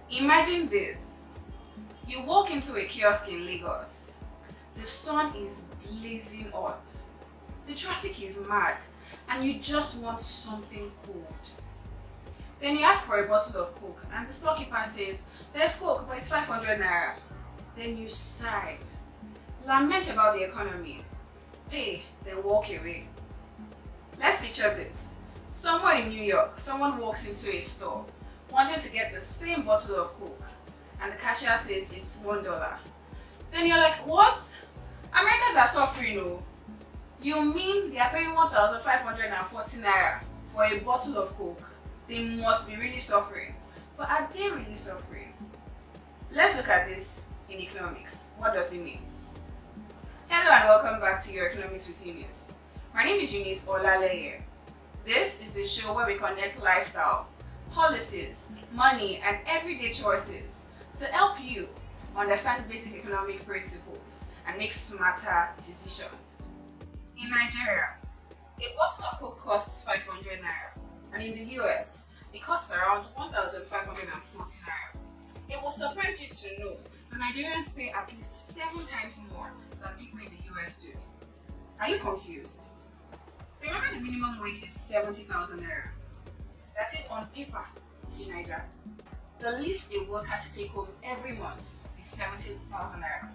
Imagine this. You walk into a kiosk in Lagos. The sun is blazing hot. The traffic is mad and you just want something cold. Then you ask for a bottle of Coke and the storekeeper says, "There's Coke, but it's 500 naira." Then you sigh, lament about the economy, pay, then walk away. Let's picture this. Somewhere in New York, someone walks into a store wanting to get the same bottle of Coke and the cashier says it's $1. Then you're like, what? Americans are suffering, no? You mean they are paying 1,540 naira for a bottle of Coke? They must be really suffering. But are they really suffering? Let's look at this in economics. What does it mean? Hello and welcome back to your Economics with Eunice. My name is Eunice Olaleye. This is the show where we connect lifestyle, policies, money, and everyday choices to help you understand basic economic principles and make smarter decisions. In Nigeria, a bottle of Coke costs 500 naira, and in the US, it costs around 1,540 naira. It will surprise you to know that Nigerians pay at least 7 times more than people in the US do. Are you confused? Remember, the minimum wage is 70,000 naira. That is on paper in Nigeria. The least a worker should take home every month is 17,000 naira.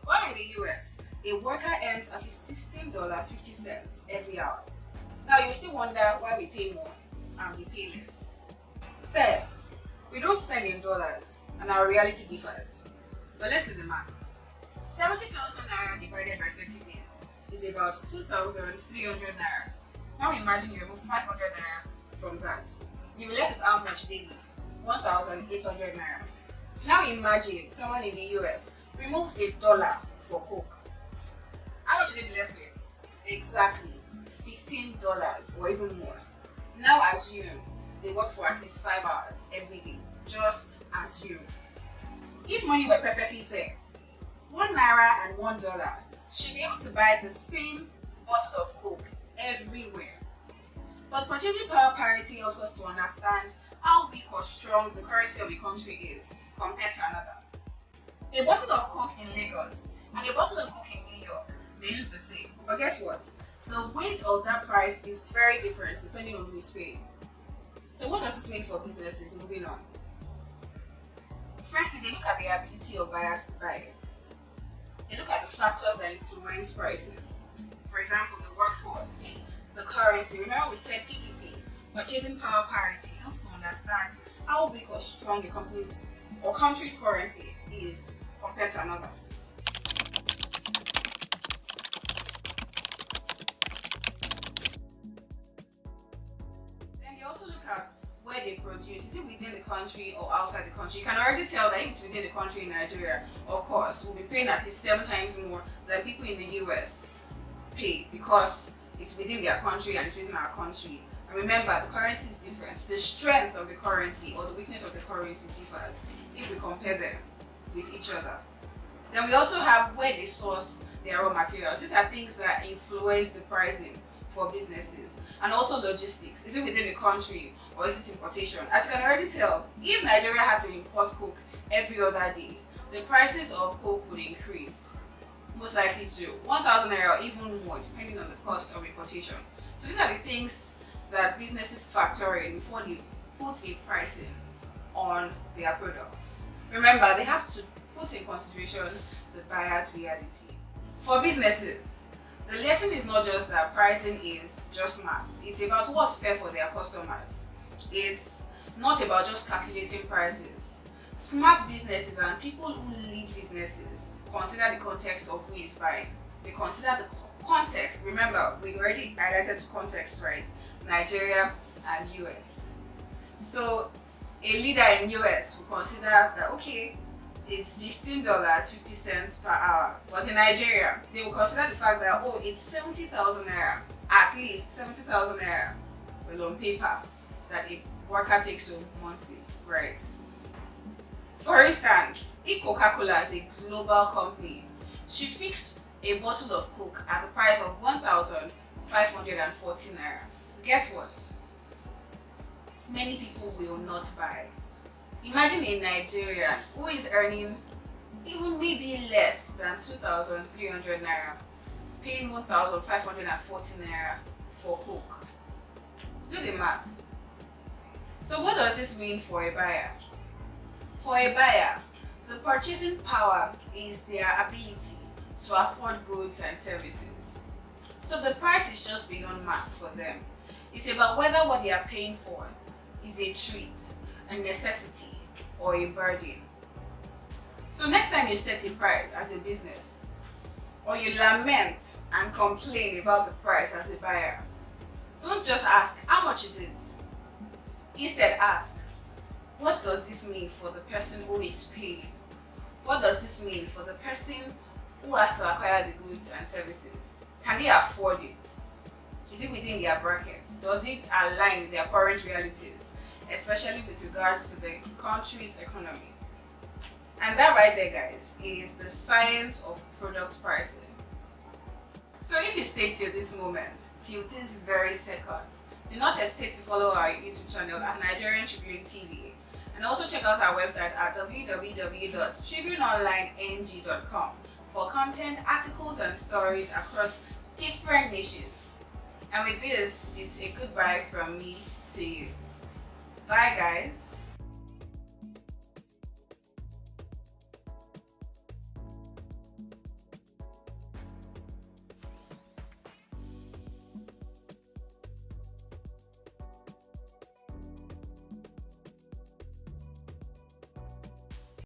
While in the US, a worker earns at least $16.50 every hour. Now you still wonder why we pay more and we pay less. First, we don't spend in dollars and our reality differs. But let's do the math. 70,000 naira divided by 30 days is about 2,300 naira. Now imagine you remove 500 naira from that. You will be left with how much daily? 1,800 naira. Now imagine someone in the US removes $1 for Coke. How much will they be left with? Exactly $15 or even more. Now assume they work for at least 5 hours every day. Just assume. If money were perfectly fair, 1 naira and $1 should be able to buy the same bottle of Coke everywhere. But purchasing power parity helps us to understand how weak or strong the currency of a country is compared to another. A bottle of Coke in Lagos and a bottle of Coke in New York may look the same, but guess what? The weight of that price is very different depending on who is paying. So what does this mean for businesses? Moving on. Firstly, they look at the ability of buyers to buy. They look at the factors that influence pricing. For example, the workforce, the currency. Remember we said PPP, purchasing power parity, helps to understand how big or strong a company's or country's currency is compared to another. Then they also look at where they produce. Is it within the country or outside the country? You can already tell that if it's within the country in Nigeria, of course, we'll be paying at least 7 times more than people in the US pay because it's within their country and it's within our country. And remember, the currency is different. The strength of the currency or the weakness of the currency differs if we compare them with each other. Then we also have where they source their raw materials. These are things that influence the pricing for businesses. And also logistics. Is it within the country or is it importation? As you can already tell, if Nigeria had to import Coke every other day, the prices of Coke would increase. Most likely to 1,000 naira or even more, depending on the cost of importation. So these are the things that businesses factor in before they put a pricing on their products. Remember, they have to put in consideration the buyer's reality. For businesses, the lesson is not just that pricing is just math. It's about what's fair for their customers. It's not about just calculating prices. Smart businesses and people who lead businesses consider the context of who is buying. They consider the context. Remember, we already highlighted context, right? Nigeria and US. So a leader in US will consider that, okay, it's $16.50 per hour. But in Nigeria, they will consider the fact that, oh, it's 70,000 naira, at least 70,000 naira, well, on paper, that a worker takes home monthly, right? For instance, if Coca-Cola is a global company, she fixed a bottle of Coke at the price of 1,540 naira. Guess what? Many people will not buy. Imagine a Nigerian who is earning even maybe less than 2,300 naira, paying 1,540 naira for Coke. Do the math. So what does this mean for a buyer? For a buyer, the purchasing power is their ability to afford goods and services. So the price is just beyond math for them. It's about whether what they are paying for is a treat, a necessity, or a burden. So next time you set a price as a business, or you lament and complain about the price as a buyer, don't just ask, how much is it? Instead ask, what does this mean for the person who is paying? What does this mean for the person who has to acquire the goods and services? Can they afford it? Is it within their bracket? Does it align with their current realities, especially with regards to the country's economy? And that right there, guys, is the science of product pricing. So if you stayed till this moment, till this very second, do not hesitate to follow our YouTube channel at Nigerian Tribune TV, and also check out our website at www.tribuneonlineng.com for content, articles, and stories across different niches. And with this, it's a goodbye from me to you. Bye, guys.